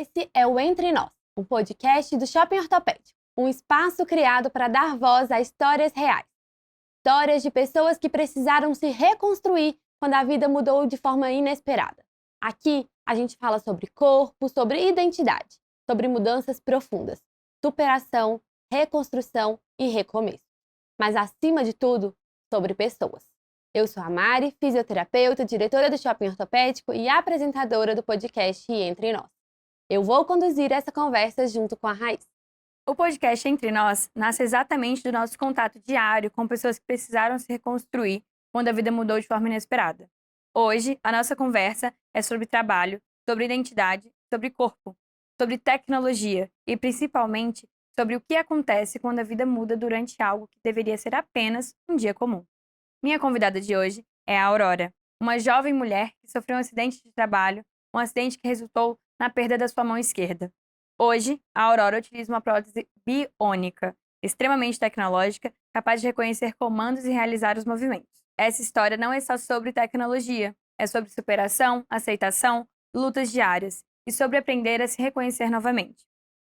Esse é o Entre Nós, o podcast do Shopping Ortopédico, um espaço criado para dar voz a histórias reais. Histórias de pessoas que precisaram se reconstruir quando a vida mudou de forma inesperada. Aqui, a gente fala sobre corpo, sobre identidade, sobre mudanças profundas, superação, reconstrução e recomeço. Mas, acima de tudo, sobre pessoas. Eu sou a Mari, fisioterapeuta, diretora do Shopping Ortopédico e apresentadora do podcast Entre Nós. Eu vou conduzir essa conversa junto com a Raíssa. O podcast Entre Nós nasce exatamente do nosso contato diário com pessoas que precisaram se reconstruir quando a vida mudou de forma inesperada. Hoje, a nossa conversa é sobre trabalho, sobre identidade, sobre corpo, sobre tecnologia e, principalmente, sobre o que acontece quando a vida muda durante algo que deveria ser apenas um dia comum. Minha convidada de hoje é a Aurora, uma jovem mulher que sofreu um acidente de trabalho, um acidente que resultou na perda da sua mão esquerda. Hoje, a Aurora utiliza uma prótese biônica, extremamente tecnológica, capaz de reconhecer comandos e realizar os movimentos. Essa história não é só sobre tecnologia, é sobre superação, aceitação, lutas diárias e sobre aprender a se reconhecer novamente.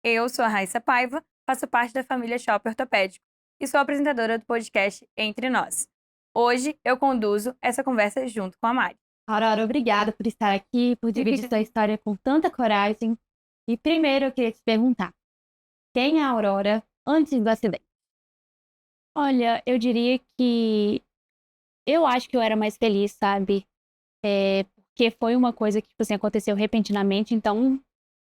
Eu sou a Raíssa Paiva, faço parte da família Shopping Ortopédico e sou apresentadora do podcast Entre Nós. Hoje eu conduzo essa conversa junto com a Mari. Aurora, obrigada por estar aqui, por dividir sua história com tanta coragem. E primeiro eu queria te perguntar, quem é a Aurora antes do acidente? Olha, eu diria que eu acho que eu era mais feliz, sabe? Porque foi uma coisa que, tipo assim, aconteceu repentinamente, então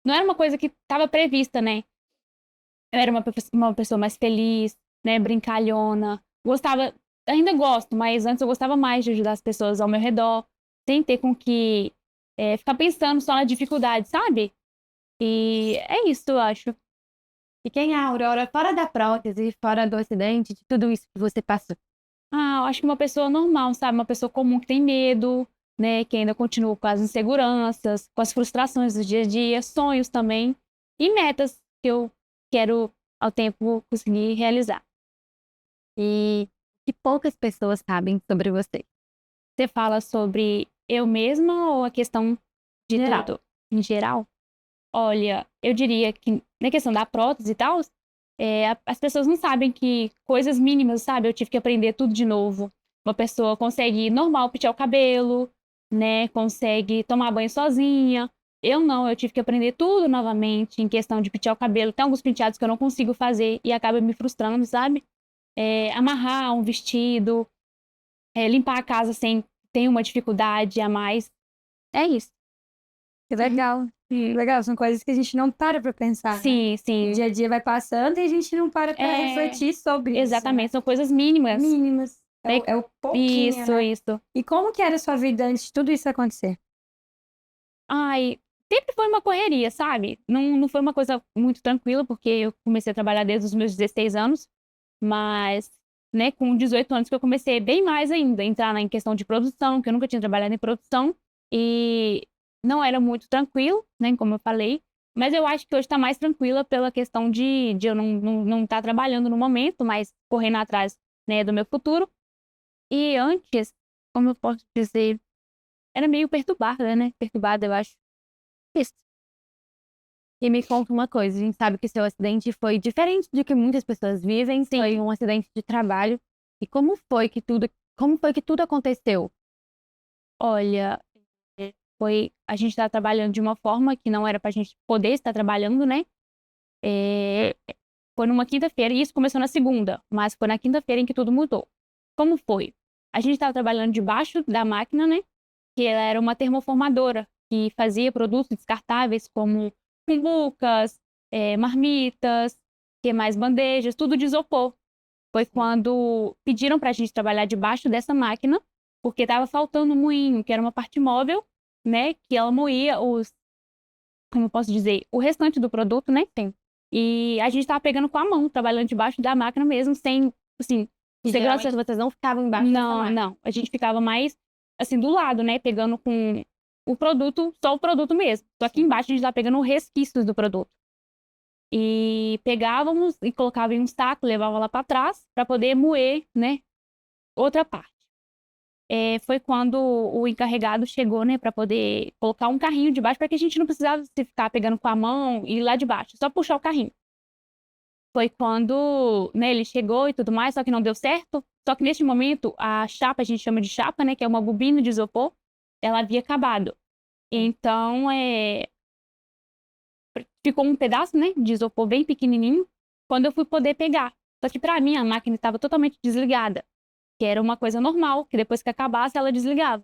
não era uma coisa que estava prevista, né? Eu era uma pessoa mais feliz, né? Brincalhona. Gostava, ainda gosto, mas antes eu gostava mais de ajudar as pessoas ao meu redor, sem ter com que ficar pensando só na dificuldade, sabe? E é isso, eu acho. E quem é a Aurora fora da prótese, fora do acidente, de tudo isso que você passou? Ah, eu acho que uma pessoa normal, sabe? Uma pessoa comum que tem medo, né? Que ainda continua com as inseguranças, com as frustrações do dia a dia, sonhos também. E metas que eu quero, ao tempo, conseguir realizar. E que poucas pessoas sabem sobre você. Você fala sobre eu mesma ou a questão de Geral. tudo? Em geral? Olha, eu diria que na questão da prótese e tal, as pessoas não sabem que coisas mínimas, sabe? Eu tive que aprender tudo de novo. Uma pessoa consegue normal pentear o cabelo, né? Consegue tomar banho sozinha. Eu não, eu tive que aprender tudo novamente em questão de pentear o cabelo. Tem alguns penteados que eu não consigo fazer e acaba me frustrando, sabe? Amarrar um vestido, limpar a casa sem ter uma dificuldade a mais. É isso. Que legal. Legal, são coisas que a gente não para pra pensar, né? Sim, sim. O dia a dia vai passando e a gente não para pra refletir sobre Exatamente, isso, são coisas mínimas. né? Mínimas. É o pouquinho, Isso, né? isso. E como que era a sua vida antes de tudo isso acontecer? Ai, sempre foi uma correria, sabe? Não foi uma coisa muito tranquila, porque eu comecei a trabalhar desde os meus 16 anos, mas, né, com 18 anos que eu comecei bem mais ainda, entrar em questão de produção, que eu nunca tinha trabalhado em produção, e não era muito tranquilo, né, como eu falei, mas eu acho que hoje tá mais tranquila pela questão de eu não estar trabalhando no momento, mas correndo atrás, né, do meu futuro. E antes, como eu posso dizer, era meio perturbada, né? Perturbada, eu acho. Isso. E me conta uma coisa, a gente sabe que seu acidente foi diferente do que muitas pessoas vivem, Sim. foi um acidente de trabalho. E como foi que tudo aconteceu? Olha, a gente tá trabalhando de uma forma que não era pra gente poder estar trabalhando, né? É, foi numa quinta-feira, e isso começou na segunda, mas foi na quinta-feira em que tudo mudou. Como foi? A gente estava trabalhando debaixo da máquina, né? Que ela era uma termoformadora que fazia produtos descartáveis como cumbucas, marmitas, que mais bandejas, tudo de isopor. Foi quando pediram para a gente trabalhar debaixo dessa máquina, porque estava faltando um moinho, que era uma parte móvel, né? Que ela moía como eu posso dizer, o restante do produto, né? Tem. E a gente estava pegando com a mão, trabalhando debaixo da máquina mesmo, sem, assim, E segurança. geralmente vocês não ficavam embaixo dessa Não, máquina. não. A gente ficava mais, assim, do lado, né? Pegando com o produto, só o produto mesmo. Só que embaixo a gente tava pegando resquícios do produto. E pegávamos e colocava em um saco, levava lá para trás, para poder moer, né? Outra parte. foi quando o encarregado chegou, né, para poder colocar um carrinho de baixo, para que a gente não precisasse ficar pegando com a mão e ir lá de baixo, só puxar o carrinho. Foi quando, né, ele chegou e tudo mais, só que não deu certo. Só que neste momento, a chapa, a gente chama de chapa, né, que é uma bobina de isopor, ela havia acabado. Então, ficou um pedaço, né, de isopor bem pequenininho, quando eu fui poder pegar. Só que para mim, a máquina estava totalmente desligada, que era uma coisa normal, que depois que acabasse, ela desligava.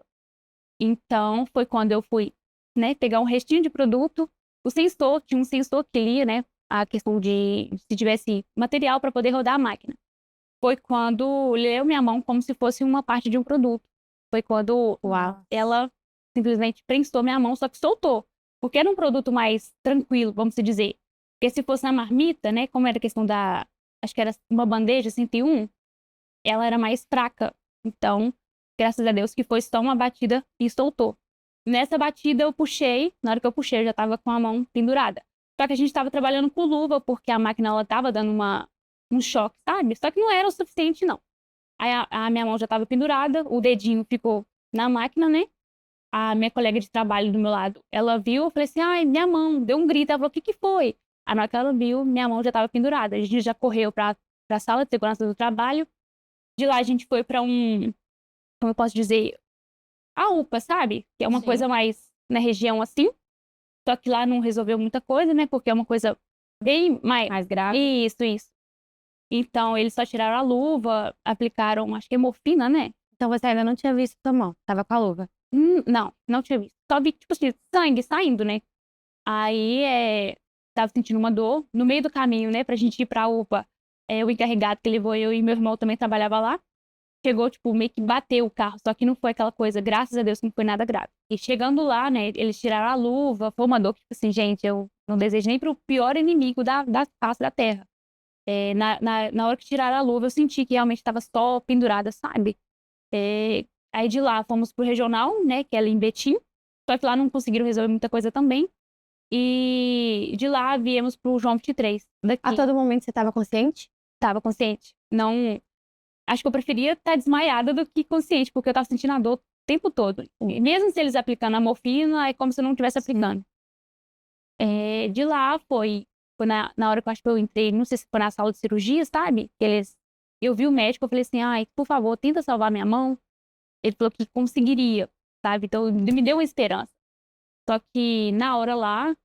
Então, foi quando eu fui, né, pegar um restinho de produto, o sensor, tinha um sensor que lia, né, a questão de se tivesse material para poder rodar a máquina. Foi quando leu minha mão como se fosse uma parte de um produto. Foi quando ela simplesmente prensou minha mão, só que soltou. Porque era um produto mais tranquilo, vamos dizer. Porque se fosse na marmita, né, como era a questão da, acho que era uma bandeja 101, ela era mais fraca. Então, graças a Deus que foi só uma batida e soltou. Nessa batida eu puxei, na hora que eu puxei eu já estava com a mão pendurada. Só que a gente estava trabalhando com luva, porque a máquina ela estava dando um choque, sabe? Só que não era o suficiente, não. Aí a minha mão já estava pendurada, o dedinho ficou na máquina, né? A minha colega de trabalho do meu lado, ela viu, eu falei assim, ai, minha mão, deu um grito, ela falou, o que que foi? Aí na hora que ela viu, minha mão já estava pendurada. A gente já correu para a sala de segurança do trabalho. De lá a gente foi para como eu posso dizer, a UPA, sabe? Que é uma coisa mais na região assim. Só que lá não resolveu muita coisa, né? Porque é uma coisa bem mais grave. Isso. Então, eles só tiraram a luva, aplicaram, acho que é morfina, né? Então você ainda não tinha visto sua mão, tava com a luva. Não tinha visto. Só vi, tipo assim, sangue saindo, né? Aí, tava sentindo uma dor. No meio do caminho, né, pra gente ir pra UPA, o encarregado que levou eu e meu irmão também trabalhava lá. Chegou, tipo, meio que bateu o carro, só que não foi aquela coisa, graças a Deus, que não foi nada grave. E chegando lá, né, eles tiraram a luva, foi uma dor que, tipo assim, gente, eu não desejo nem pro pior inimigo da face da terra. Na hora que tiraram a luva, eu senti que realmente estava só pendurada, sabe? Aí de lá fomos pro regional, né, que é ali em Betim, só que lá não conseguiram resolver muita coisa também. E de lá viemos pro João 23, daqui. A todo momento você tava consciente? Tava consciente. Não. Acho que eu preferia estar desmaiada do que consciente, porque eu tava sentindo a dor o tempo todo. E mesmo se eles aplicando a morfina, é como se eu não estivesse aplicando. De lá foi na hora que eu acho que eu entrei, não sei se foi na sala de cirurgia, sabe? Eu vi o médico, eu falei assim, ai, por favor, tenta salvar minha mão. Ele falou que conseguiria, sabe? Então, me deu uma esperança. Só que na hora lá,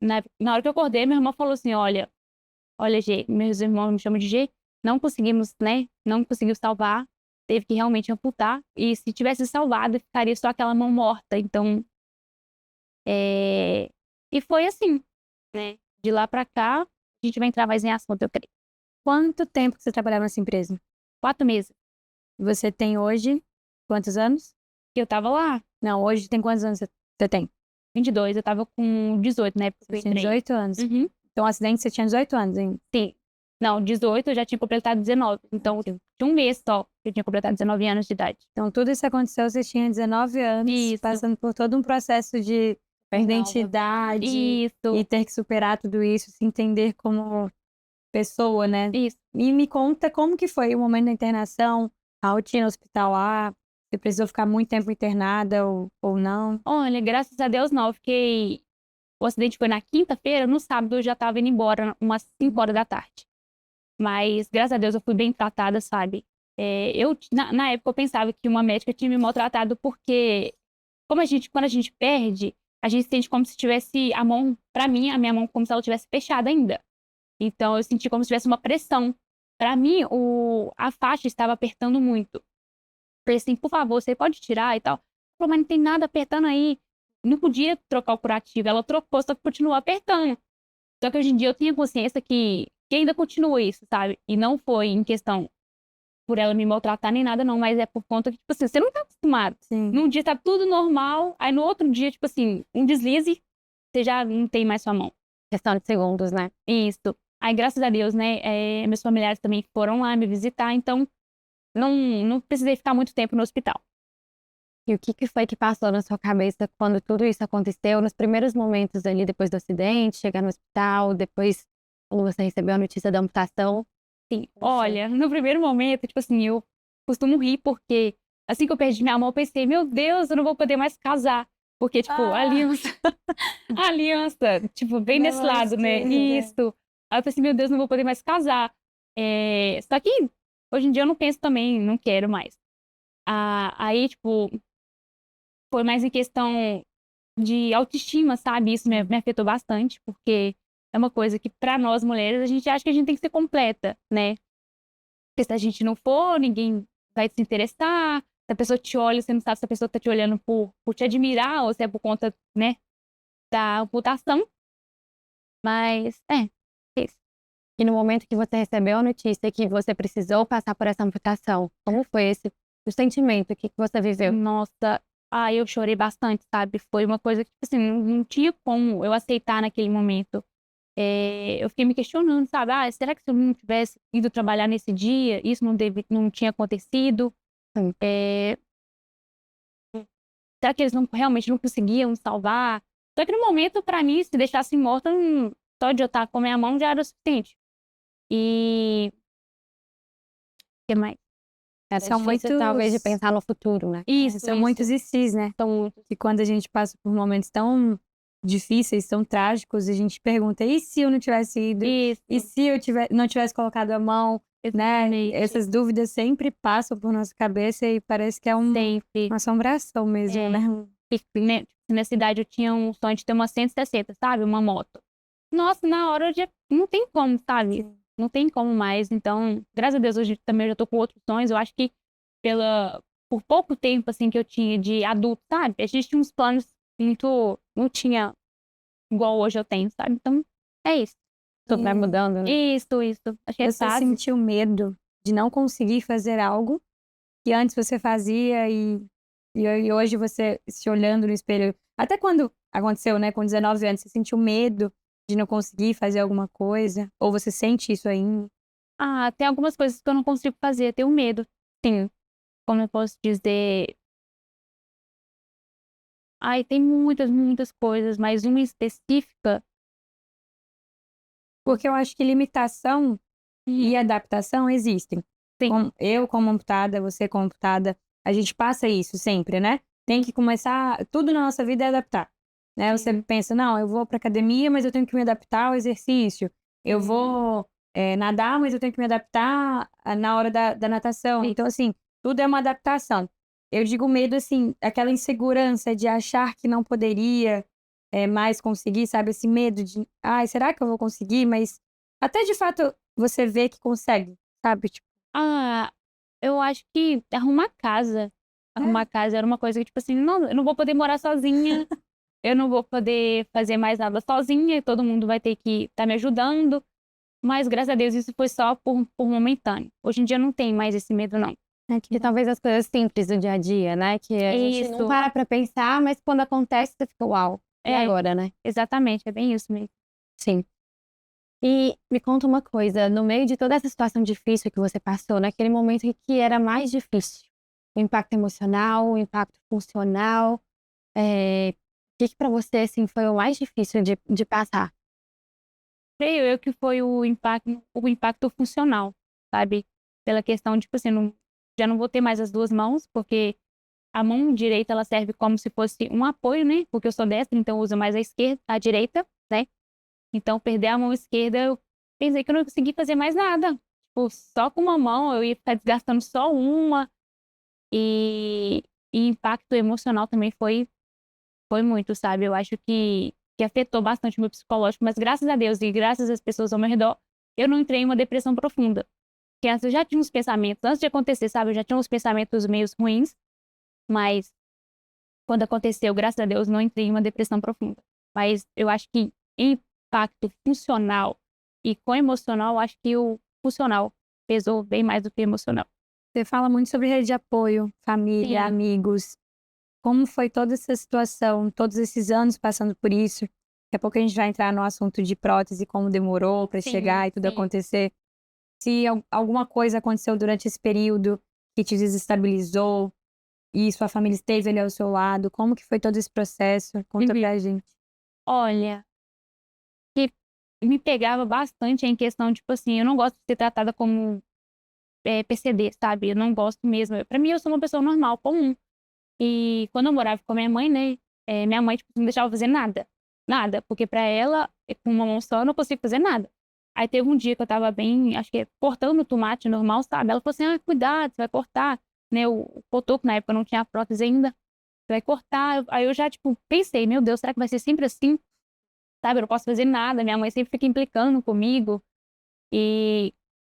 na hora que eu acordei, minha irmã falou assim, olha, G, meus irmãos me chamam de G, não conseguimos, né? Não conseguiu salvar, teve que realmente amputar. E se tivesse salvado, ficaria só aquela mão morta. Então, e foi assim, né? De lá pra cá, a gente vai entrar mais em assunto, eu creio. Quanto tempo que você trabalhava nessa empresa? 4 meses. Você tem hoje quantos anos? Que eu tava lá. Não, hoje tem quantos anos você tem? 22, eu tava com 18, né? Você tinha 18 anos. Uhum. Então, o acidente você tinha 18 anos, hein? Sim. Não, 18 eu já tinha completado 19. Então, tinha um mês só que eu tinha completado 19 anos de idade. Então, tudo isso aconteceu, você tinha 19 anos, passando por todo um processo de identidade e ter que superar tudo isso, se entender como pessoa, né? Isso. E me conta como que foi o momento da internação, a rotina hospitalar, você precisou ficar muito tempo internada ou não? Olha, graças a Deus não, eu fiquei... O acidente foi na quinta-feira, no sábado eu já tava indo embora, umas 5 horas da tarde. Mas, graças a Deus, eu fui bem tratada, sabe? Na época, eu pensava que uma médica tinha me maltratado porque, quando a gente perde, a gente sente como se tivesse a mão, pra mim, a minha mão como se ela tivesse fechada ainda. Então, eu senti como se tivesse uma pressão. Pra mim, a faixa estava apertando muito. Falei assim, por favor, você pode tirar e tal. Ela falou, mas não tem nada apertando aí. Não podia trocar o curativo. Ela trocou, só que continuou apertando. Só que hoje em dia eu tenho consciência que ainda continua isso, sabe? E não foi em questão por ela me maltratar nem nada, não. Mas é por conta que, tipo assim, você não tá acostumado. Sim. Num dia tá tudo normal, aí no outro dia, tipo assim, um deslize, você já não tem mais sua mão. Questão de segundos, né? Isso. Aí, graças a Deus, né, meus familiares também foram lá me visitar, então não precisei ficar muito tempo no hospital. E o que que foi que passou na sua cabeça quando tudo isso aconteceu, nos primeiros momentos ali depois do acidente, chegar no hospital, depois quando você recebeu a notícia da amputação? Sim, olha, no primeiro momento, tipo assim, eu costumo rir porque Assim que eu perdi minha mão, eu pensei, meu Deus, eu não vou poder mais casar. Porque, tipo, a aliança, a aliança, tipo, bem nesse lado, né? Isso. Aí eu pensei, meu Deus, não vou poder mais casar. Só que hoje em dia eu não penso também, não quero mais. Aí, tipo, foi mais em questão de autoestima, sabe? Isso me afetou bastante, porque é uma coisa que, pra nós mulheres, a gente acha que a gente tem que ser completa, né? Porque se a gente não for, ninguém vai se interessar. Se a pessoa te olha, você não sabe se a pessoa tá te olhando por te admirar ou se é por conta, né, da amputação. Mas, é isso. E no momento que você recebeu a notícia que você precisou passar por essa amputação, como foi o sentimento? O que você viveu? Nossa, eu chorei bastante, sabe? Foi uma coisa que, tipo assim, não tinha como eu aceitar naquele momento. Eu fiquei me questionando, sabe? Será que se eu não tivesse ido trabalhar nesse dia, isso não tinha acontecido? Sim. Será que eles realmente não conseguiam me salvar? Só que no momento, pra mim, se deixassem morta, só de eu estar com a minha mão já era o suficiente. E... O que mais? Era São difícil, talvez, de muitos. pensar no futuro, né? Isso, são muitos ICs, né? São muitos. Que quando a gente passa por momentos tão difíceis, tão trágicos, a gente pergunta, e se eu não tivesse ido? Isso. E se eu não tivesse colocado a mão? Né? Exatamente. Essas dúvidas sempre passam por nossa cabeça e parece que é Sempre. uma assombração mesmo, né? E, né, nessa idade eu tinha um sonho de ter uma 160, sabe? Uma moto. Nossa, na hora eu já não tem como, sabe? Não tem como mais. Então, graças a Deus, hoje também eu já tô com outros sonhos. Eu acho que por pouco tempo, assim, que eu tinha de adulto, sabe? A gente tinha uns planos muito... Não tinha igual hoje eu tenho, sabe? Então, é isso. Tudo vai mudando, né? Isso. Acho que é Você fácil. sentiu medo de não conseguir fazer algo que antes você fazia e hoje você se olhando no espelho. Até quando aconteceu, né? Com 19 anos, você sentiu medo de não conseguir fazer alguma coisa? Ou você sente isso ainda? Tem algumas coisas que eu não consigo fazer, eu tenho medo. Sim. Como eu posso dizer? Tem muitas coisas, mas uma específica. Porque eu acho que limitação e adaptação existem. Sim. Eu, como amputada, você, como amputada, a gente passa isso sempre, né? Tem que começar. Tudo na nossa vida é adaptar. Né? Você pensa, não, eu vou pra academia, mas eu tenho que me adaptar ao exercício. Eu vou nadar, mas eu tenho que me adaptar na hora da natação. Sim. Então, assim, tudo é uma adaptação. Eu digo medo, assim, aquela insegurança de achar que não poderia mais conseguir, sabe? Esse medo de, será que eu vou conseguir? Mas até de fato você vê que consegue, sabe? Tipo, Eu acho que arrumar casa. Arrumar casa era uma coisa que, tipo assim, não, eu não vou poder morar sozinha. Eu não vou poder fazer mais nada sozinha. Todo mundo vai ter que estar me ajudando. Mas, graças a Deus, isso foi só por momentâneo. Hoje em dia não tem mais esse medo, não. E talvez as coisas simples do dia a dia, né? Que a gente não Isso. para pra pensar, mas quando acontece, você fica, uau. E agora, né? Exatamente, é bem isso mesmo. Sim. E me conta uma coisa, no meio de toda essa situação difícil que você passou, naquele momento que era mais difícil, o impacto emocional, o impacto funcional, o que pra você, assim, foi o mais difícil de passar? Creio eu que foi o impacto funcional, sabe? Pela questão de, tipo assim, já não vou ter mais as duas mãos, porque a mão direita, ela serve como se fosse um apoio, né? Porque eu sou destra, então eu uso mais a direita, né? Então, perder a mão esquerda, eu pensei que eu não ia conseguir fazer mais nada. Tipo, só com uma mão, eu ia ficar desgastando só uma. E impacto emocional também foi muito, sabe? Eu acho que afetou bastante o meu psicológico, mas graças a Deus e graças às pessoas ao meu redor, eu não entrei em uma depressão profunda. Porque antes eu já tinha uns pensamentos, antes de acontecer, sabe? Eu já tinha uns pensamentos meio ruins, mas quando aconteceu, graças a Deus, não entrei em uma depressão profunda. Mas eu acho que impacto funcional e com emocional, eu acho que o funcional pesou bem mais do que o emocional. você fala muito sobre rede de apoio, família, Sim. amigos. Como foi toda essa situação, todos esses anos passando por isso? Daqui a pouco a gente vai entrar no assunto de prótese, como demorou para chegar e tudo acontecer. Se alguma coisa aconteceu durante esse período que te desestabilizou e sua família esteve ali ao seu lado, como que foi todo esse processo? Conta pra gente. Olha, que me pegava bastante em questão, tipo assim, eu não gosto de ser tratada como PCD, sabe? Eu não gosto mesmo. Pra mim, eu sou uma pessoa normal, comum. E quando eu morava com a minha mãe, né? Minha mãe, tipo, não deixava eu fazer nada. Nada. Porque pra ela, com uma mão só, eu não consigo fazer nada. Aí teve um dia que eu tava bem, acho que cortando o tomate normal, sabe? Ela falou assim, cuidado, você vai cortar, né? O cotoco, na época, não tinha prótese ainda. Você vai cortar. Aí eu já, tipo, pensei, meu Deus, será que vai ser sempre assim? Sabe? Eu não posso fazer nada. Minha mãe sempre fica implicando comigo. E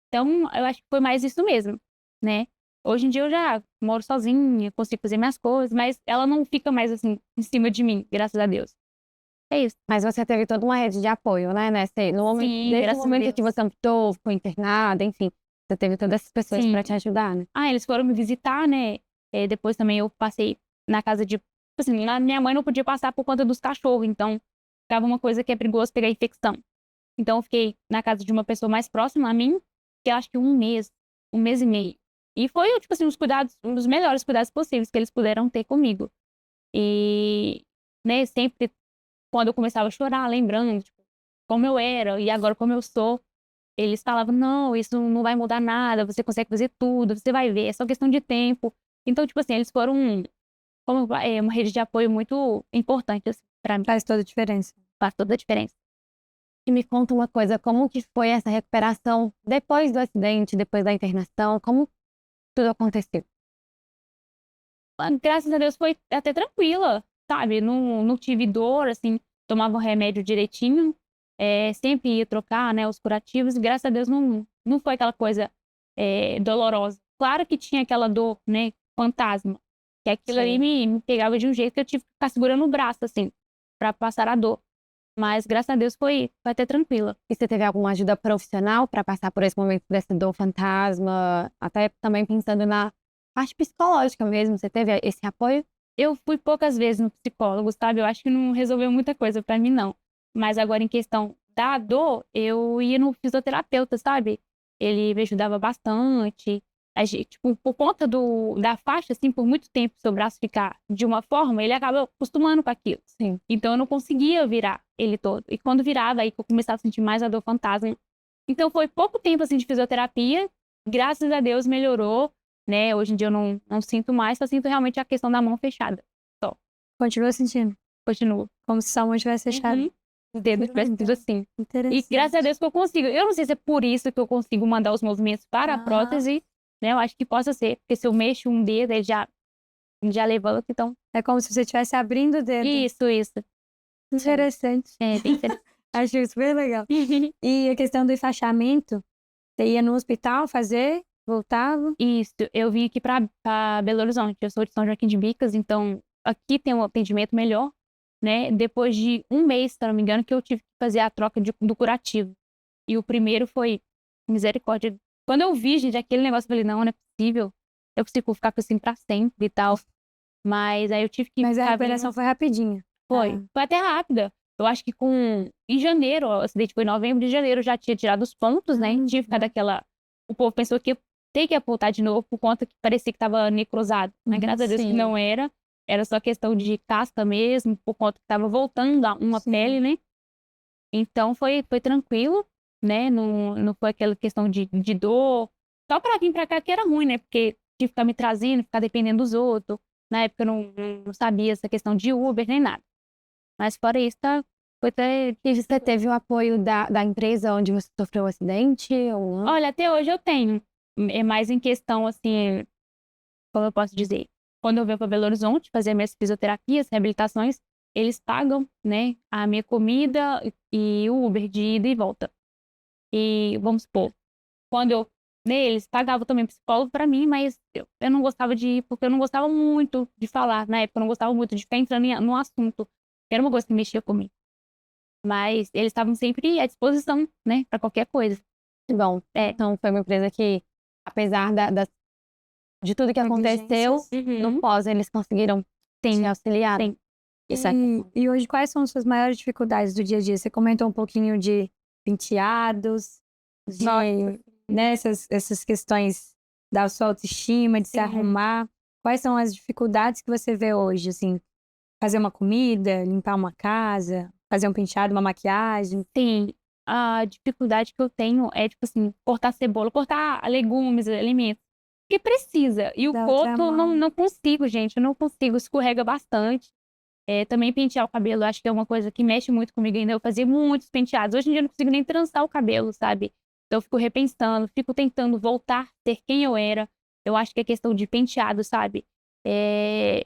então, eu acho que foi mais isso mesmo, né? Hoje em dia eu já moro sozinha, consigo fazer minhas coisas, mas ela não fica mais assim em cima de mim, graças a Deus. É isso. Mas você teve toda uma rede de apoio, né? No momento, Sim, desde o graças a momento Deus. que você amputou, ficou internada, enfim, você teve todas essas pessoas Sim. para te ajudar, né? Eles foram me visitar, né? Depois também eu passei na casa de. Tipo assim, minha mãe não podia passar por conta dos cachorros, então ficava uma coisa que é perigoso pegar infecção. Então eu fiquei na casa de uma pessoa mais próxima a mim, que eu acho que um mês e meio. E foi, tipo assim, um dos melhores cuidados possíveis que eles puderam ter comigo. E, né, sempre quando eu começava a chorar, lembrando, tipo, como eu era e agora como eu sou, eles falavam, não, isso não vai mudar nada, você consegue fazer tudo, você vai ver, é só questão de tempo. Então, tipo assim, eles foram uma rede de apoio muito importante, assim, pra mim. Faz toda a diferença. Faz toda a diferença. E me conta uma coisa, como que foi essa recuperação depois do acidente, depois da internação, como tudo aconteceu? Graças a Deus foi até tranquila, sabe? Não tive dor, assim, tomava o remédio direitinho, sempre ia trocar, né, os curativos, e graças a Deus não foi aquela coisa dolorosa. Claro que tinha aquela dor, né, fantasma, que aquilo ali me pegava de um jeito que eu tive que ficar segurando o braço, assim, pra passar a dor. Mas graças a Deus foi até tranquila. E você teve alguma ajuda profissional para passar por esse momento dessa dor fantasma? Até também pensando na parte psicológica mesmo, você teve esse apoio? Eu fui poucas vezes no psicólogo, sabe? Eu acho que não resolveu muita coisa pra mim, não. Mas agora, em questão da dor, eu ia no fisioterapeuta, sabe? Ele me ajudava bastante. Tipo, por conta da faixa, assim, por muito tempo, seu braço ficar de uma forma, ele acaba acostumando com aquilo. Sim. Então, eu não conseguia virar ele todo. E quando virava, aí que eu começava a sentir mais a dor fantasma. Então, foi pouco tempo, assim, de fisioterapia. Graças a Deus, melhorou, né? Hoje em dia eu não sinto mais, só sinto realmente a questão da mão fechada. Só. Continua sentindo? Continuo. Como se sua mão tivesse fechado. Uhum. Os dedos tivessem sido assim. E Interessante. graças a Deus que eu consigo. Eu não sei se é por isso que eu consigo mandar os movimentos para a prótese, né? Eu acho que possa ser, porque se eu mexo um dedo, ele já levanta, então. É como se você estivesse abrindo o dedo. Isso. Interessante. É bem interessante. Acho super legal. E a questão do enfaixamento, você ia no hospital fazer, voltava? Isso, eu vim aqui pra Belo Horizonte. Eu sou de São Joaquim de Bicas, então aqui tem um atendimento melhor, né? Depois de um mês, se eu não me engano, que eu tive que fazer a troca do curativo. E o primeiro foi misericórdia. Quando eu vi, gente, aquele negócio, eu falei, não é possível. Eu consigo ficar com isso assim pra sempre e tal. Mas aí eu tive que Mas a ficar recuperação foi rapidinha. Foi até rápida. Eu acho que em janeiro, o acidente foi em novembro, de janeiro eu já tinha tirado os pontos, né? Tinha ficado aquela. O povo pensou que ia ter que apontar de novo por conta que parecia que estava necrosado. Mas graças a Deus que não era. Era só questão de casca mesmo, por conta que estava voltando uma pele, né? Então foi tranquilo, né? Não foi aquela questão de dor. Só pra vir pra cá que era ruim, né? Porque tinha que ficar me trazendo, ficar dependendo dos outros. Na época eu não sabia essa questão de Uber nem nada. Mas fora isso, foi até. Você teve o apoio da empresa onde você sofreu o acidente ou não? Olha, até hoje eu tenho. É mais em questão, assim, como eu posso dizer? Quando eu venho para Belo Horizonte fazer minhas fisioterapias, reabilitações, eles pagam, né, a minha comida e o Uber de ida e volta. E vamos supor, quando eles pagavam também psicólogo para mim, mas eu não gostava de ir, porque eu não gostava muito de falar. Na época, eu não gostava muito de ficar entrando no assunto. Era uma coisa que mexia comigo. Mas eles estavam sempre à disposição, né, para qualquer coisa. Que bom. Então, foi uma empresa que, apesar de tudo que aconteceu, no pós, eles conseguiram te auxiliar. Sim. E hoje, quais são as suas maiores dificuldades do dia a dia? Você comentou um pouquinho de penteados, de né, essas questões da sua autoestima, de se arrumar. Quais são as dificuldades que você vê hoje, assim? Fazer uma comida, limpar uma casa, fazer um penteado, uma maquiagem? Sim. a dificuldade que eu tenho é, tipo assim, cortar cebola, cortar legumes, alimentos. Porque precisa. E o Da outra coto, mão. não consigo, gente. Eu não consigo. Escorrega bastante. Também pentear o cabelo, acho que é uma coisa que mexe muito comigo ainda. Eu fazia muitos penteados. Hoje em dia eu não consigo nem trançar o cabelo, sabe? Então eu fico repensando, fico tentando voltar a ser quem eu era. Eu acho que é questão de penteado, sabe? É,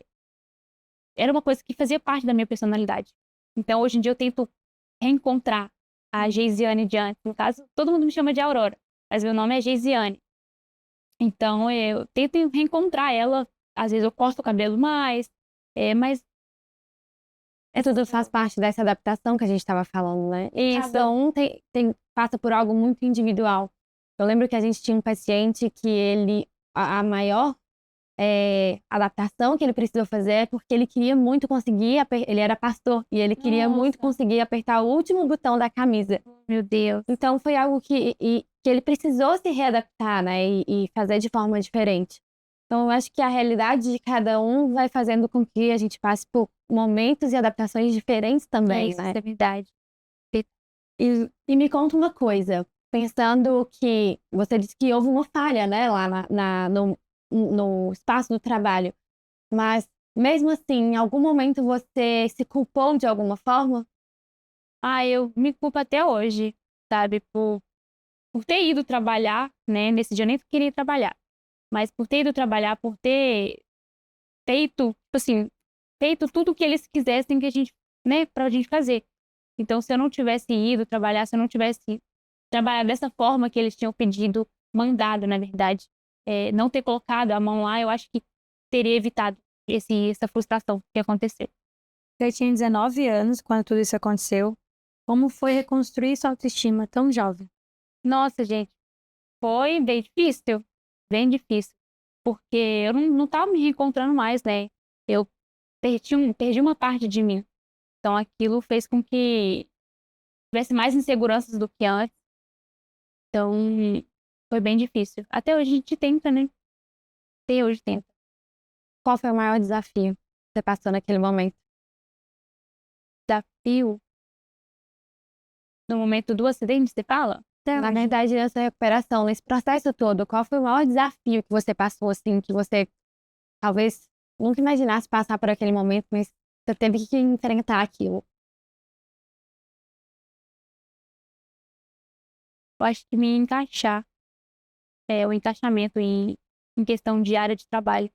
Era uma coisa que fazia parte da minha personalidade. Então hoje em dia eu tento reencontrar a Geisiane de antes. No caso, todo mundo me chama de Aurora, mas meu nome é Geisiane. Então eu tento reencontrar ela. Às vezes eu corto o cabelo mais, mas Tudo faz parte dessa adaptação que a gente estava falando, né? isso. Cada um passa por algo muito individual. Eu lembro que a gente tinha um paciente que a maior adaptação que ele precisou fazer é porque ele queria muito conseguir, ele era pastor, e ele queria muito Nossa. conseguir apertar o último botão da camisa. Meu Deus. Então foi algo que ele precisou se readaptar, né? E fazer de forma diferente. Então eu acho que a realidade de cada um vai fazendo com que a gente passe por momentos e adaptações diferentes também, Isso né? é verdade. E me conta uma coisa, pensando que você disse que houve uma falha, né, lá no espaço do trabalho, mas mesmo assim, em algum momento você se culpou de alguma forma? Eu me culpo até hoje, sabe? Por ter ido trabalhar, né? Nesse dia eu nem queria trabalhar. Mas por ter ido trabalhar, por ter feito, tipo assim, feito tudo o que eles quisessem que a gente, né, pra gente fazer. Então, se eu não tivesse ido trabalhar, se eu não tivesse trabalhado dessa forma que eles tinham pedido, mandado, na verdade, não ter colocado a mão lá, eu acho que teria evitado essa frustração que aconteceu. Você tinha 19 anos quando tudo isso aconteceu. Como foi reconstruir sua autoestima tão jovem? Nossa, gente, foi bem difícil, porque eu não tava me reencontrando mais, né? Eu perdi uma parte de mim. Então aquilo fez com que tivesse mais inseguranças do que antes. Então foi bem difícil. Até hoje a gente tenta, né? Até hoje tenta. Qual foi o maior desafio que você passou naquele momento? Desafio no momento do acidente, você fala? Na verdade, nessa recuperação, nesse processo todo, qual foi o maior desafio que você passou, assim, que você talvez nunca imaginasse passar por aquele momento, mas você teve que enfrentar aquilo? Eu acho que me encaixar, o encaixamento em questão de área de trabalho.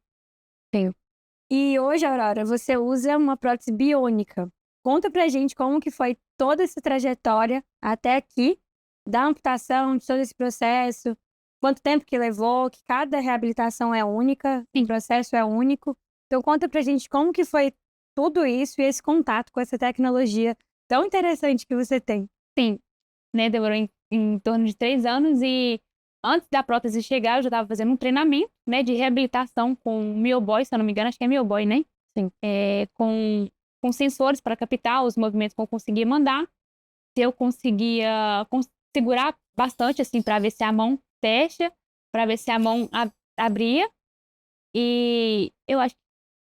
E hoje, Aurora, você usa uma prótese biônica. Conta pra gente como que foi toda essa trajetória até aqui, da amputação, de todo esse processo, quanto tempo que levou, que cada reabilitação é única, o processo é único. Então conta pra gente como que foi tudo isso e esse contato com essa tecnologia tão interessante que você tem. Sim, né? Demorou em torno de 3 anos e antes da prótese chegar, eu já estava fazendo um treinamento, né, de reabilitação com Mioboy, se eu não me engano, acho que é Mioboy, né? Sim. Com sensores para captar os movimentos que eu conseguia mandar. Se eu conseguia segurar bastante, assim, para ver se a mão fecha, para ver se a mão abria. E eu acho que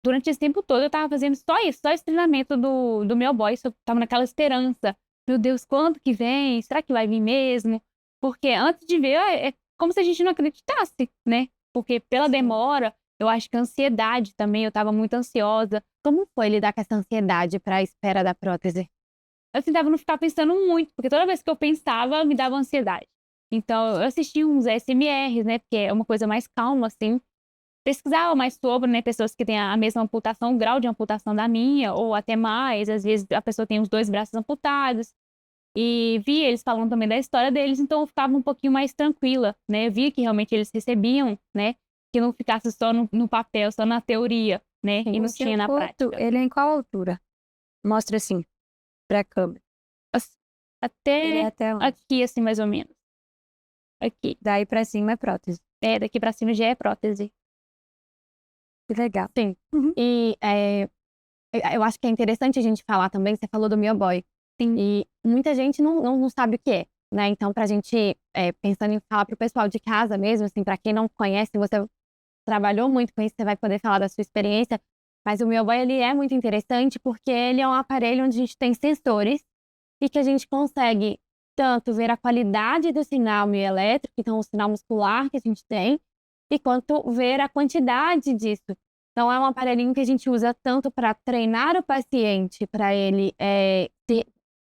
durante esse tempo todo eu tava fazendo só isso, só esse treinamento do meu boy. Eu tava naquela esperança. Meu Deus, quando que vem? Será que vai vir mesmo? Porque antes de ver, é como se a gente não acreditasse, né? Porque pela demora, eu acho que a ansiedade também, eu tava muito ansiosa. Como foi lidar com essa ansiedade para a espera da prótese? Eu tentava não ficar pensando muito, porque toda vez que eu pensava, me dava ansiedade. Então, eu assistia uns SMRs, né? Porque é uma coisa mais calma, assim. Pesquisava mais sobre, né? Pessoas que têm a mesma amputação, o grau de amputação da minha, ou até mais. Às vezes a pessoa tem os 2 braços amputados. E via eles falando também da história deles, então eu ficava um pouquinho mais tranquila, né? Eu via que realmente eles recebiam, né? Que não ficasse só no papel, só na teoria, né? E não O seu tinha na corpo, prática. ele é em qual altura? Mostra assim, pra câmera. Ele é Até até onde? aqui, assim, mais ou menos. Aqui. Daí pra cima é prótese. Daqui pra cima já é prótese. Que legal. Sim. Uhum. E eu acho que é interessante a gente falar também, você falou do Mioboy. Sim. E muita gente não sabe o que é, né? Então, pra gente, pensando em falar pro pessoal de casa mesmo, assim, pra quem não conhece, você trabalhou muito com isso, você vai poder falar da sua experiência. Mas o Mioboy, ele é muito interessante porque ele é um aparelho onde a gente tem sensores e que a gente consegue tanto ver a qualidade do sinal mioelétrico, então o sinal muscular que a gente tem, e quanto ver a quantidade disso. Então, é um aparelhinho que a gente usa tanto para treinar o paciente, para ele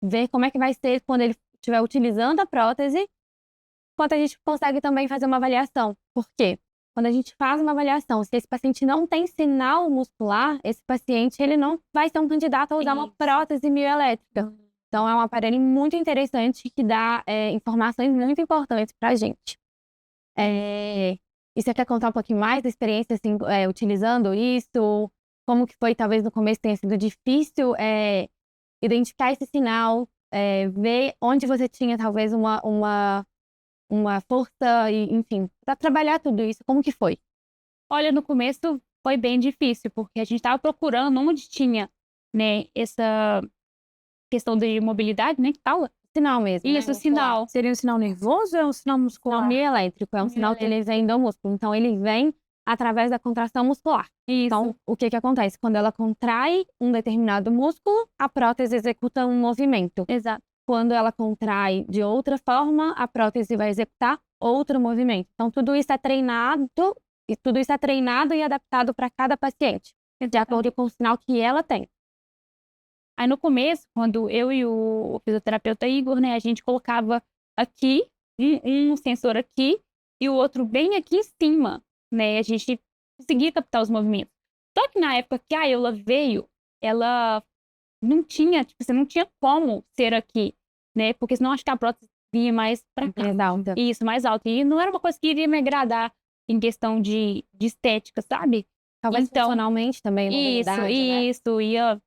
ver como é que vai ser quando ele estiver utilizando a prótese, quanto a gente consegue também fazer uma avaliação. Por quê? Quando a gente faz uma avaliação, se esse paciente não tem sinal muscular, esse paciente ele não vai ser um candidato a usar uma prótese mioelétrica. Então, é um aparelho muito interessante que dá informações muito importantes para a gente. E você quer contar um pouquinho mais da experiência, assim, utilizando isso? Como que foi, talvez no começo tenha sido difícil identificar esse sinal, ver onde você tinha talvez uma força, e, enfim, para trabalhar tudo isso, como que foi? Olha, no começo foi bem difícil, porque a gente estava procurando onde tinha, né, essa questão de mobilidade, né, que fala. Sinal mesmo, Isso, né? sinal. Seria um sinal nervoso ou é um sinal muscular? Sinal mioelétrico, é um sinal que ele vem do músculo. Então, ele vem através da contração muscular. Isso. Então, o que acontece? Quando ela contrai um determinado músculo, a prótese executa um movimento. Exato. Quando ela contrai de outra forma, a prótese vai executar outro movimento. Então, tudo isso é treinado e adaptado para cada paciente, de acordo com o sinal que ela tem. Aí no começo, quando eu e o fisioterapeuta Igor, né, a gente colocava aqui, um sensor aqui e o outro bem aqui em cima, né, a gente conseguia captar os movimentos. Só que na época que a Eula veio, ela não tinha, tipo, você não tinha como ser aqui, né, porque senão acho que a prótese vinha mais pra cá. Mais alta. Isso, mais alta. E não era uma coisa que iria me agradar em questão de estética, sabe? Talvez Então, funcionalmente também, mobilidade, né? isso, ia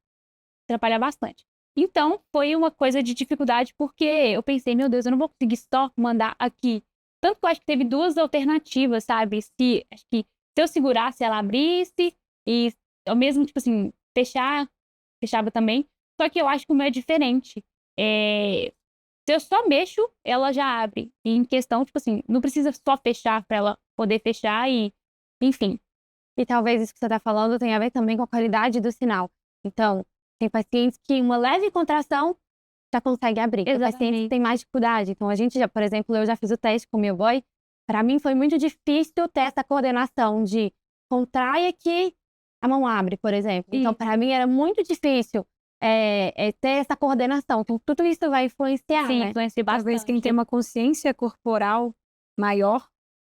atrapalhar bastante. Então, foi uma coisa de dificuldade, porque eu pensei, meu Deus, eu não vou conseguir só mandar aqui. Tanto que eu acho que teve duas alternativas, sabe? Acho que se eu segurasse, ela abrisse, e ao mesmo, tipo assim, fechava também. Só que eu acho que o meu é diferente. Se eu só mexo, ela já abre. E em questão, tipo assim, não precisa só fechar para ela poder fechar e, enfim. E talvez isso que você está falando tenha a ver também com a qualidade do sinal. Então, tem pacientes que uma leve contração já consegue abrir. Tem pacientes que têm mais dificuldade. Então, a gente já, por exemplo, eu já fiz o teste com o meu boy. Para mim foi muito difícil ter essa coordenação de contrai aqui, a mão abre, por exemplo. Então, para mim era muito difícil ter essa coordenação. Então, tudo isso vai influenciar, Sim, né? influencia bastante. Talvez quem tem uma consciência corporal maior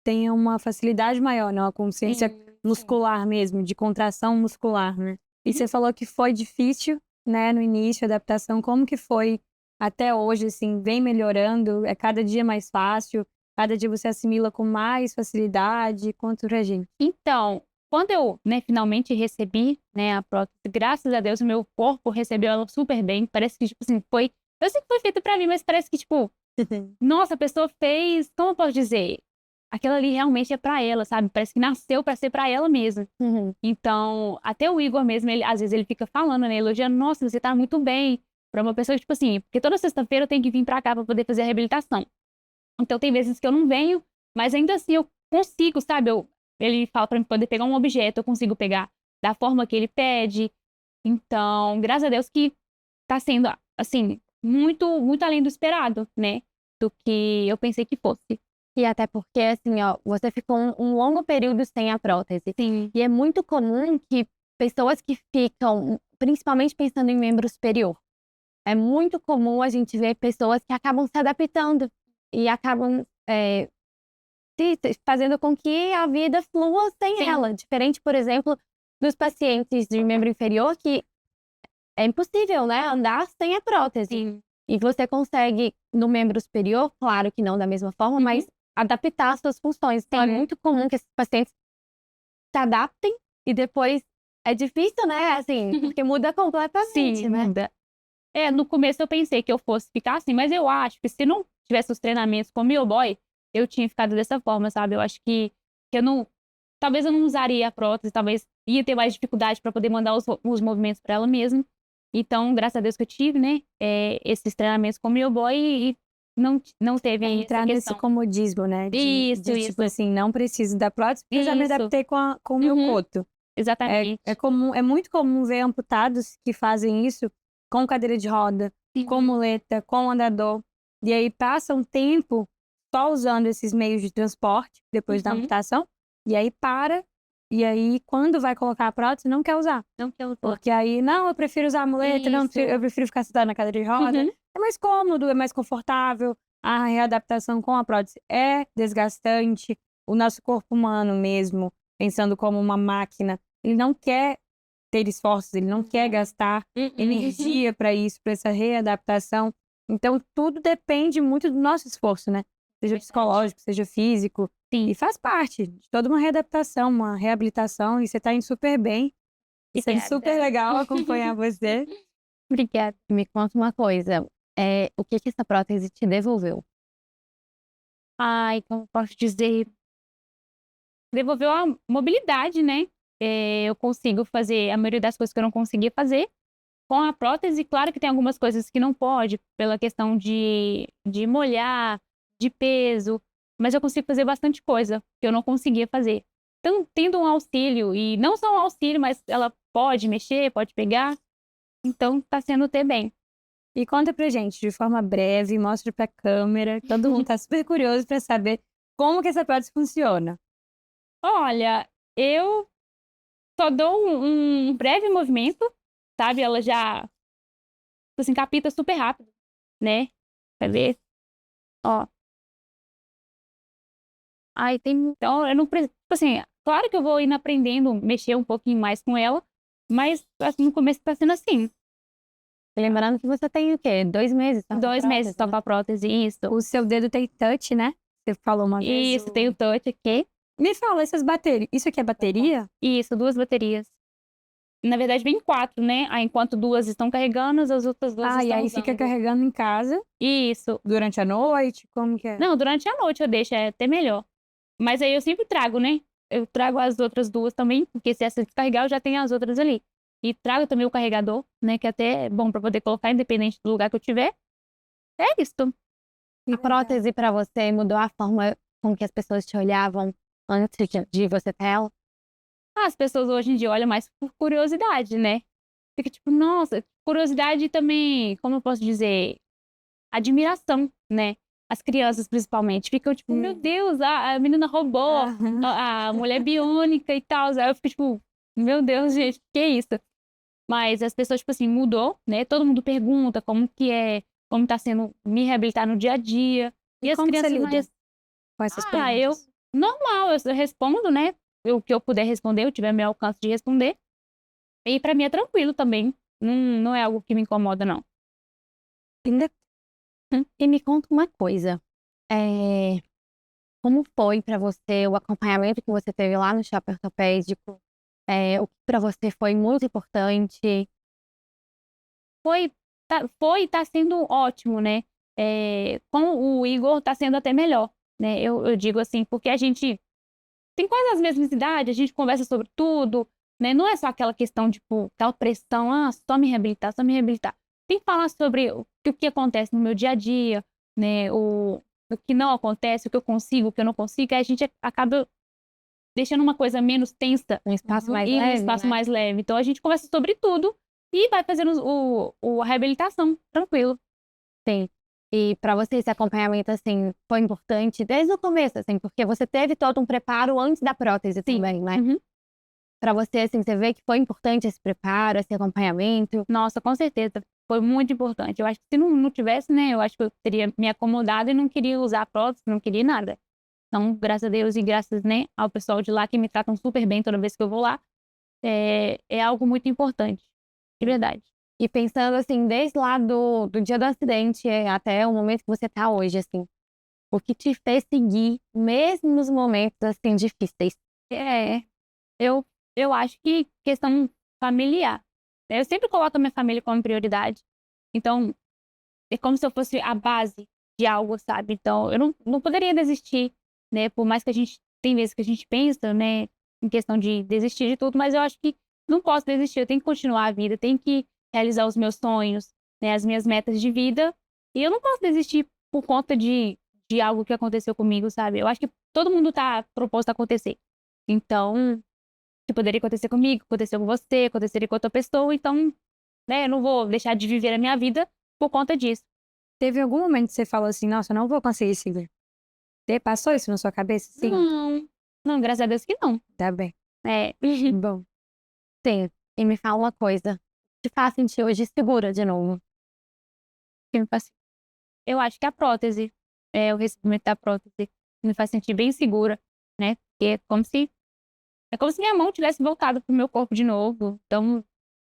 tenha uma facilidade maior, né? Uma consciência muscular mesmo, de contração muscular, né? E você falou que foi difícil, né, no início, a adaptação. Como que foi até hoje, assim, vem melhorando? É cada dia mais fácil? Cada dia você assimila com mais facilidade? Conta pra gente. Então, quando eu, né, finalmente recebi, né, a prótese, graças a Deus, o meu corpo recebeu ela super bem. Parece que, tipo assim, eu sei que foi feito pra mim, mas parece que, tipo, nossa, a pessoa fez, como eu posso dizer? Aquilo ali realmente é pra ela, sabe? Parece que nasceu pra ser pra ela mesma. Então, até o Igor mesmo, às vezes ele fica falando, né, elogiando, nossa, você tá muito bem. Pra uma pessoa, tipo assim, porque toda sexta-feira eu tenho que vir pra cá pra poder fazer a reabilitação. Então, tem vezes que eu não venho, mas ainda assim eu consigo, sabe? Ele fala pra mim poder pegar um objeto, eu consigo pegar da forma que ele pede. Então, graças a Deus que tá sendo, assim, muito, muito além do esperado, né? Do que eu pensei que fosse. E até porque, assim, ó, você ficou um longo período sem a prótese. Sim. E é muito comum que pessoas que ficam, principalmente pensando em membro superior, é muito comum a gente ver pessoas que acabam se adaptando e acabam fazendo com que a vida flua sem ela. Diferente, por exemplo, dos pacientes de membro inferior, que é impossível, né, andar sem a prótese. Sim. E você consegue, no membro superior, claro que não da mesma forma, mas adaptar as suas funções. Então, é muito comum que esses pacientes se adaptem e depois é difícil, né? Assim, porque muda completamente, Sim, né? muda. No começo eu pensei que eu fosse ficar assim, mas eu acho que se não tivesse os treinamentos com o meu boy, eu tinha ficado dessa forma, sabe? Eu acho que eu não. Talvez eu não usaria a prótese, talvez ia ter mais dificuldade para poder mandar os movimentos para ela mesma. Então, graças a Deus que eu tive, né? Esses treinamentos com o meu boy e não teve aí Entrar essa nesse questão. comodismo, né? Isso. Tipo assim, não preciso da prótese, porque eu já me Isso. adaptei com o meu coto. Exatamente. É muito comum ver amputados que fazem isso com cadeira de roda, com muleta, com andador. e aí passa um tempo só usando esses meios de transporte, depois da Uhum. amputação, e aí para, e aí quando vai colocar a prótese, não quer usar. Não quer usar. Porque aí, não, eu prefiro usar a muleta, não, Isso. eu prefiro ficar sentada na cadeira de roda. Uhum. É mais cômodo, é mais confortável. A readaptação com a prótese é desgastante. O nosso corpo humano mesmo, pensando como uma máquina, ele não quer ter esforços, ele não quer gastar energia para isso, para essa readaptação. Então, tudo depende muito do nosso esforço, né? Seja psicológico, seja físico. Sim. E faz parte de toda uma readaptação, uma reabilitação, e você tá indo super bem. Isso é super legal acompanhar você. Obrigada. Me conta uma coisa, o que que essa prótese te devolveu? Ai, como eu posso dizer? Devolveu a mobilidade, né? Eu consigo fazer a maioria das coisas que eu não conseguia fazer com a prótese. Claro que tem algumas coisas que não pode, pela questão de molhar, de peso, mas eu consigo fazer bastante coisa que eu não conseguia fazer. Então, tendo um auxílio, e não só um auxílio, mas ela pode mexer, pode pegar, então tá sendo ter bem. E conta pra gente de forma breve, mostra pra câmera. Todo mundo tá super curioso pra saber como que essa prótese funciona. Olha, eu só dou um breve movimento, sabe? Ela já, tipo assim, capita super rápido, né? Quer ver? Ó. Aí tem. Então, eu não preciso. Tipo assim, claro que eu vou indo aprendendo, mexer um pouquinho mais com ela, mas assim, no começo tá sendo assim. E lembrando que você tem o quê? 2 meses só com 2 meses prótese, só né? com a prótese, isso. O seu dedo tem touch, né? Você falou uma vez. Isso, tem o touch aqui. Me fala, essas baterias. Isso aqui é bateria? Isso, 2 baterias. Na verdade, vem 4, né? Aí, enquanto 2 estão carregando, as outras 2 Ah, e estão aí usando. fica carregando em casa Isso. durante a noite? Como que é? Não, durante a noite eu deixo, é até melhor. Mas aí eu sempre trago, né? Eu trago as outras 2 também, porque se essa descarregar, eu já tenho as outras ali. E trago também o carregador, né? Que até é bom pra poder colocar, independente do lugar que eu tiver. É isso. A prótese pra você mudou a forma com que as pessoas te olhavam antes de você ter ela? As pessoas hoje em dia olham mais por curiosidade, né? Fica tipo, nossa, curiosidade e também, como eu posso dizer, admiração, né? As crianças, principalmente, ficam tipo, meu Deus, a menina roubou, Aham. a mulher biônica e tal. Aí eu fico tipo, meu Deus, gente, que é isso? Mas as pessoas, tipo assim, mudou, né? Todo mundo pergunta como que é, como tá sendo me reabilitar no dia a dia. E E as como você crianças lida mais. com essas Eu. perguntas? Normal, eu respondo, né? O que eu puder responder, eu tiver meu alcance de responder. E pra mim é tranquilo também. Não é algo que me incomoda, não. Ainda E me conta uma coisa. Como foi pra você o acompanhamento que você teve lá no shopping ortopédico? O que pra você foi muito importante? Foi, foi e tá sendo ótimo, né? Com o Igor tá sendo até melhor, né? Eu digo assim, porque a gente tem quase as mesmas idades, a gente conversa sobre tudo, né? Não é só aquela questão, tipo, aquela pressão, só me reabilitar, só me reabilitar. Tem que falar sobre o que acontece no meu dia a dia, né? O que não acontece, o que eu consigo, o que eu não consigo, aí a gente acaba deixando uma coisa menos tensa Um espaço mais e um leve, espaço né? mais leve. Então a gente conversa sobre tudo e vai fazendo a reabilitação, tranquilo. Sim. E pra você esse acompanhamento, assim, foi importante desde o começo, assim, porque você teve todo um preparo antes da prótese Sim. também, né? Uhum. Pra você, assim, você vê que foi importante esse preparo, esse acompanhamento. Nossa, com certeza. Foi muito importante. Eu acho que se não tivesse, né, eu acho que eu teria me acomodado e não queria usar prótese, não queria nada. Então, graças a Deus e graças, né, ao pessoal de lá que me tratam super bem toda vez que eu vou lá, é algo muito importante. De verdade. E pensando, assim, desde lá do dia do acidente até o momento que você tá hoje, assim, o que te fez seguir, mesmo nos momentos, assim, difíceis? É, eu, eu acho que questão familiar. Eu sempre coloco a minha família como prioridade. Então, é como se eu fosse a base de algo, sabe? Então, eu não poderia desistir, né? Por mais que a gente, tem vezes que a gente pensa, né, em questão de desistir de tudo, mas eu acho que não posso desistir, eu tenho que continuar a vida, tenho que realizar os meus sonhos, né, as minhas metas de vida, e eu não posso desistir por conta de algo que aconteceu comigo, sabe? Eu acho que todo mundo tá proposto a acontecer. Então, que poderia acontecer comigo, aconteceu com você, aconteceria com outra pessoa, então, né, eu não vou deixar de viver a minha vida por conta disso. Teve algum momento que você falou assim, nossa, eu não vou conseguir seguir? Você passou isso na sua cabeça? Sim. Não, graças a Deus que não. Tá bem. É, Bom. Sim. E me fala uma coisa. Te faz sentir hoje segura de novo? que me faz- eu acho que a prótese, o recebimento da prótese, me faz sentir bem segura, né? Porque é como se minha mão tivesse voltado pro meu corpo de novo. Então,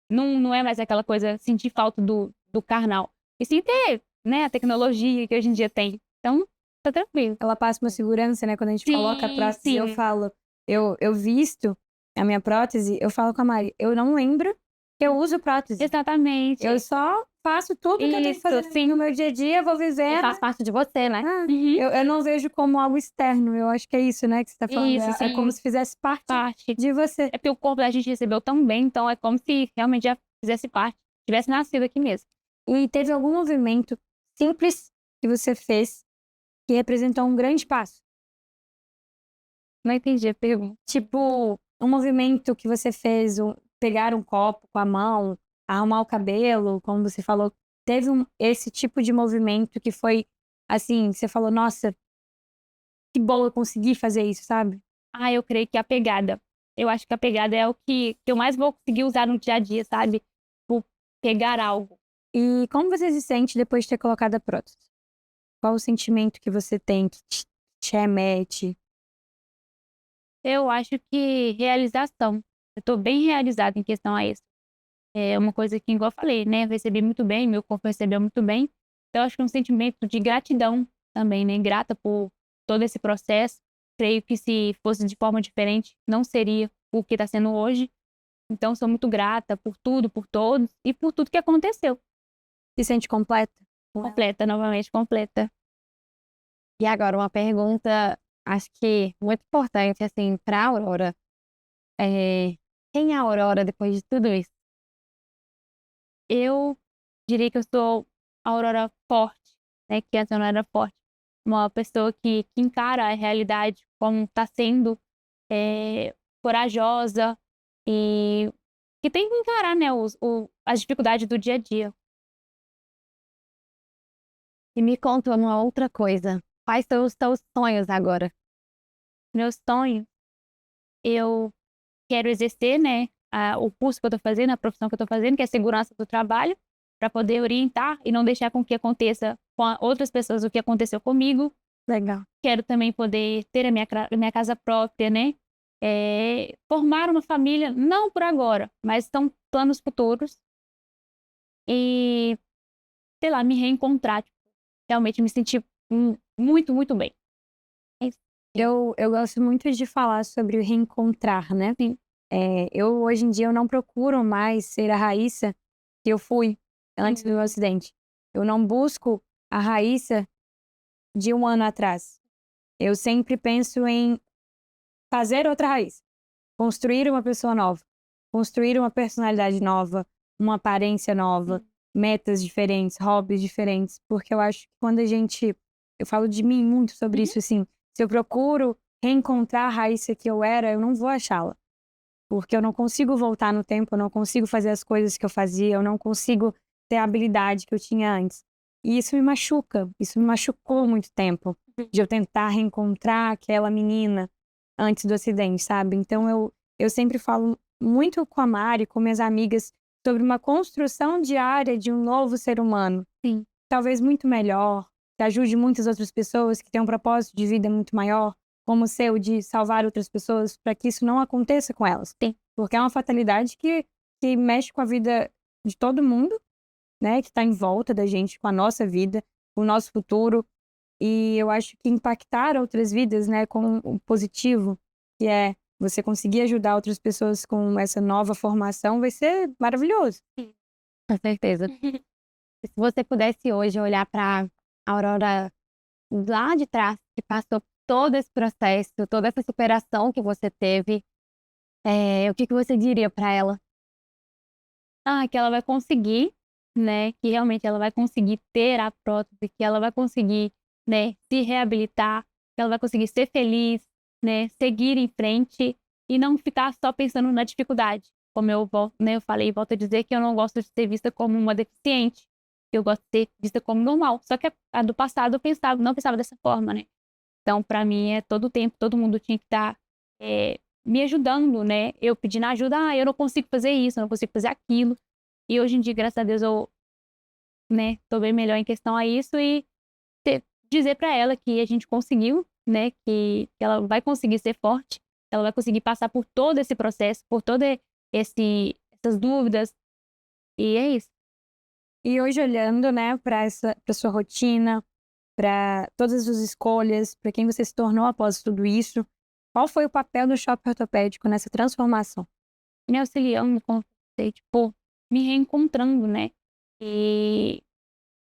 não é mais aquela coisa, sentir falta do carnal. E sim ter, né, a tecnologia que hoje em dia tem. Então, tá tranquilo. Ela passa uma segurança, né? Quando a gente coloca a Sim, prótese, eu sim. falo, eu visto a minha prótese, eu falo com a Mari, eu não lembro que eu uso prótese. Exatamente. Eu só faço tudo que eu tenho que Isso, fazer sim. no meu dia a dia, vou E vivendo. faz parte de você, né? Ah, Uhum. eu não vejo como algo externo, eu acho que é isso, né, que você tá falando. Isso, É sim. como se fizesse parte de você. É porque o corpo da gente recebeu tão bem, então é como se realmente já fizesse parte, tivesse nascido aqui mesmo. E teve algum movimento simples que você fez que representou um grande passo? Não entendi a pergunta. Tipo, um movimento que você fez, pegar um copo com a mão, arrumar o cabelo, como você falou, teve esse tipo de movimento que foi assim, você falou, nossa, que bom eu consegui fazer isso, sabe? Ah, eu creio que a pegada. Eu acho que a pegada é o que eu mais vou conseguir usar no dia a dia, sabe? Por pegar algo. E como você se sente depois de ter colocado a prótese? Qual o sentimento que você tem que te remete? Eu acho que realização. Eu tô bem realizada em questão a isso. É uma coisa que, igual eu falei, né? Eu recebi muito bem, meu corpo recebeu muito bem. Então, eu acho que é um sentimento de gratidão também, né? Grata por todo esse processo. Creio que se fosse de forma diferente, não seria o que está sendo hoje. Então, sou muito grata por tudo, por todos e por tudo que aconteceu. Se sente completa? Completa, novamente completa. E agora, uma pergunta, acho que muito importante, assim, pra Aurora. Quem é a Aurora depois de tudo isso? Eu diria que eu sou a Aurora forte, né? Que antes eu não era forte. Uma pessoa que encara a realidade como está sendo, corajosa e que tem que encarar, né? As dificuldades do dia a dia. E me conta uma outra coisa. Quais são os teus sonhos agora? Meu sonho, eu quero exercer, né? O curso que eu estou fazendo, a profissão que eu estou fazendo, que é segurança do trabalho, para poder orientar e não deixar com que aconteça com outras pessoas o que aconteceu comigo. Legal. Quero também poder ter a minha casa própria, né? Formar uma família, não por agora, mas são planos futuros. E, sei lá, me reencontrar, tipo, realmente me sentir muito, muito bem. É isso. Eu gosto muito de falar sobre o reencontrar, né? Sim. Eu, hoje em dia, eu não procuro mais ser a Raíssa que eu fui antes do meu acidente. Eu não busco a Raíssa de um ano atrás. Eu sempre penso em fazer outra Raíssa. Construir uma pessoa nova. Construir uma personalidade nova, uma aparência nova, metas diferentes, hobbies diferentes. Porque eu acho que quando a gente... Eu falo de mim muito sobre isso, assim. Se eu procuro reencontrar a Raíssa que eu era, eu não vou achá-la. Porque eu não consigo voltar no tempo, eu não consigo fazer as coisas que eu fazia, eu não consigo ter a habilidade que eu tinha antes. E isso me machuca, isso me machucou muito tempo, de eu tentar reencontrar aquela menina antes do acidente, sabe? Então eu sempre falo muito com a Mari, com minhas amigas, sobre uma construção diária de um novo ser humano. Sim. Talvez muito melhor, que ajude muitas outras pessoas, que têm um propósito de vida muito maior, como o seu, de salvar outras pessoas, para que isso não aconteça com elas. Sim. Porque é uma fatalidade que mexe com a vida de todo mundo, né? Que está em volta da gente, com a nossa vida, com o nosso futuro. E eu acho que impactar outras vidas, né, com o positivo, que é você conseguir ajudar outras pessoas com essa nova formação, vai ser maravilhoso. Com certeza. E se você pudesse hoje olhar para a Aurora lá de trás, que passou todo esse processo, toda essa superação que você teve, o que que você diria para ela? Que ela vai conseguir, né? Que realmente ela vai conseguir ter a prótese, que ela vai conseguir, né, se reabilitar, que ela vai conseguir ser feliz, né, seguir em frente e não ficar só pensando na dificuldade. Como eu falei, volto a dizer que eu não gosto de ser vista como uma deficiente. eu gosto de ser vista como normal. Só que a do passado eu não pensava dessa forma, né? Então, pra mim, todo o tempo, todo mundo tinha que estar me ajudando, né? Eu pedindo ajuda, eu não consigo fazer isso, eu não consigo fazer aquilo. E hoje em dia, graças a Deus, eu, né, tô bem melhor em questão a isso e dizer pra ela que a gente conseguiu, né? Que ela vai conseguir ser forte, ela vai conseguir passar por todo esse processo, por todo essas dúvidas. E é isso. E hoje, olhando, né, para sua rotina, para todas as escolhas, para quem você se tornou após tudo isso, qual foi o papel do shopping ortopédico nessa transformação? Me auxiliando, como você, tipo, me reencontrando, né? E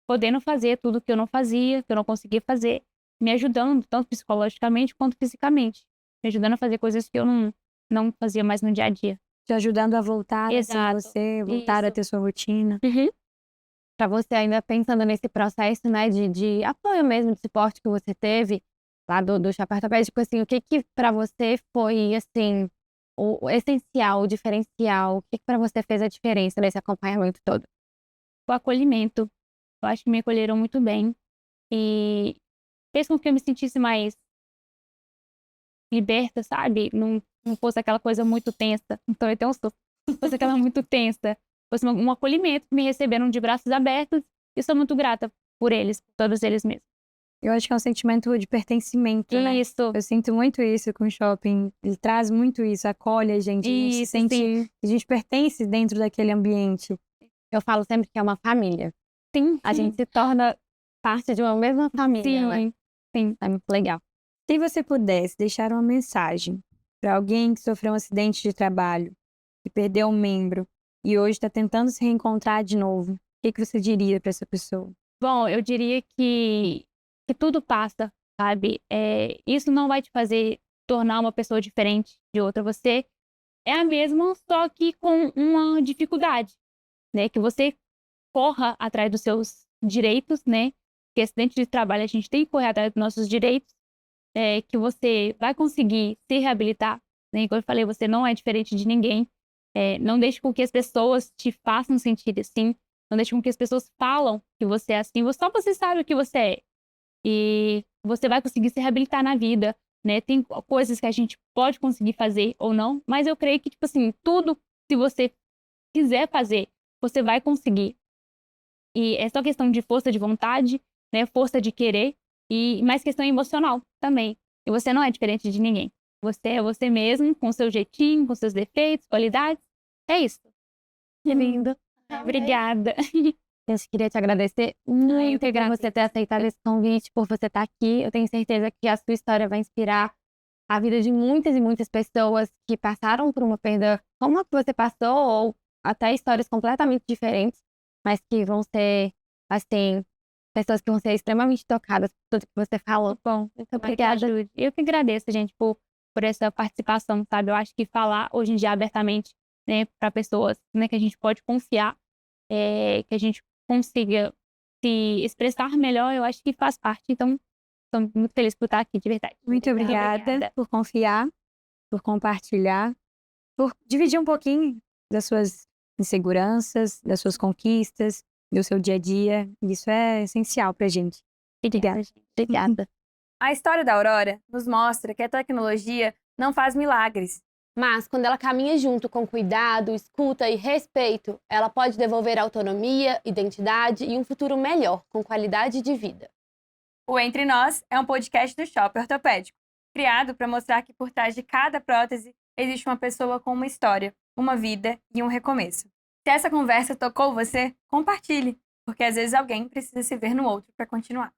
podendo fazer tudo que eu não fazia, que eu não conseguia fazer, me ajudando, tanto psicologicamente quanto fisicamente. Me ajudando a fazer coisas que eu não fazia mais no dia a dia. Te ajudando a voltar a ser Exato. você, voltar a Isso. ter sua rotina. Para você ainda pensando nesse processo, né, de apoio mesmo, de suporte que você teve lá do shopping ortopédico, assim, o que que para você foi, assim, o essencial, o diferencial? O que que para você fez a diferença nesse acompanhamento todo? O acolhimento. Eu acho que me acolheram muito bem. E fez com que eu me sentisse mais liberta, sabe? Não fosse aquela coisa muito tensa. Então eu tenho um susto. Não fosse aquela muito tensa. Fosse um acolhimento, me receberam de braços abertos. E sou muito grata por eles, por todos eles mesmos. Eu acho que é um sentimento de pertencimento, né? Isso, Eu sinto muito isso com o shopping. Ele traz muito isso, acolhe a gente se isso, sente sim. que a gente pertence dentro daquele ambiente. Eu falo sempre que é uma família. Sim, A gente se torna parte de uma mesma família, né? sim, sim. É muito legal. Se você pudesse deixar uma mensagem para alguém que sofreu um acidente de trabalho, que perdeu um membro e hoje está tentando se reencontrar de novo, o que você diria para essa pessoa? Bom, eu diria que tudo passa, sabe? Isso não vai te fazer tornar uma pessoa diferente de outra. Você é a mesma, só que com uma dificuldade, né? Que você corra atrás dos seus direitos, né? Porque acidente de trabalho a gente tem que correr atrás dos nossos direitos, que você vai conseguir se reabilitar, né? Como eu falei, você não é diferente de ninguém. Não deixe com que as pessoas te façam sentir assim. Não deixe com que as pessoas falam que você é assim. Só você sabe o que você é. E você vai conseguir se reabilitar na vida, né? Tem coisas que a gente pode conseguir fazer ou não, mas eu creio que, tipo assim, tudo, se você quiser fazer, você vai conseguir. E é só questão de força de vontade, né? Força de querer e mais questão emocional também. E você não é diferente de ninguém. Você é você mesmo, com seu jeitinho, com seus defeitos, qualidades. É isso. Que lindo. Obrigada. Eu queria te agradecer eu muito que por você ter aceitado esse convite, por você estar aqui. Eu tenho certeza que a sua história vai inspirar a vida de muitas e muitas pessoas que passaram por uma perda como a que você passou, ou até histórias completamente diferentes, mas que vão ser, assim, pessoas que vão ser extremamente tocadas por tudo que você falou. Bom, Muito obrigada. eu que agradeço, gente, por essa participação, sabe? Eu acho que falar hoje em dia abertamente, né, para pessoas, né, que a gente pode confiar, que a gente consiga se expressar melhor, eu acho que faz parte. Então, estou muito feliz por estar aqui, de verdade. Muito obrigada por confiar, por compartilhar, por dividir um pouquinho das suas inseguranças, das suas conquistas, do seu dia a dia. Isso é essencial pra gente. Obrigada, gente. Obrigada. A história da Aurora nos mostra que a tecnologia não faz milagres. Mas, quando ela caminha junto com cuidado, escuta e respeito, ela pode devolver autonomia, identidade e um futuro melhor, com qualidade de vida. O Entre Nós é um podcast do Shopping Ortopédico, criado para mostrar que por trás de cada prótese existe uma pessoa com uma história, uma vida e um recomeço. Se essa conversa tocou você, compartilhe, porque às vezes alguém precisa se ver no outro para continuar.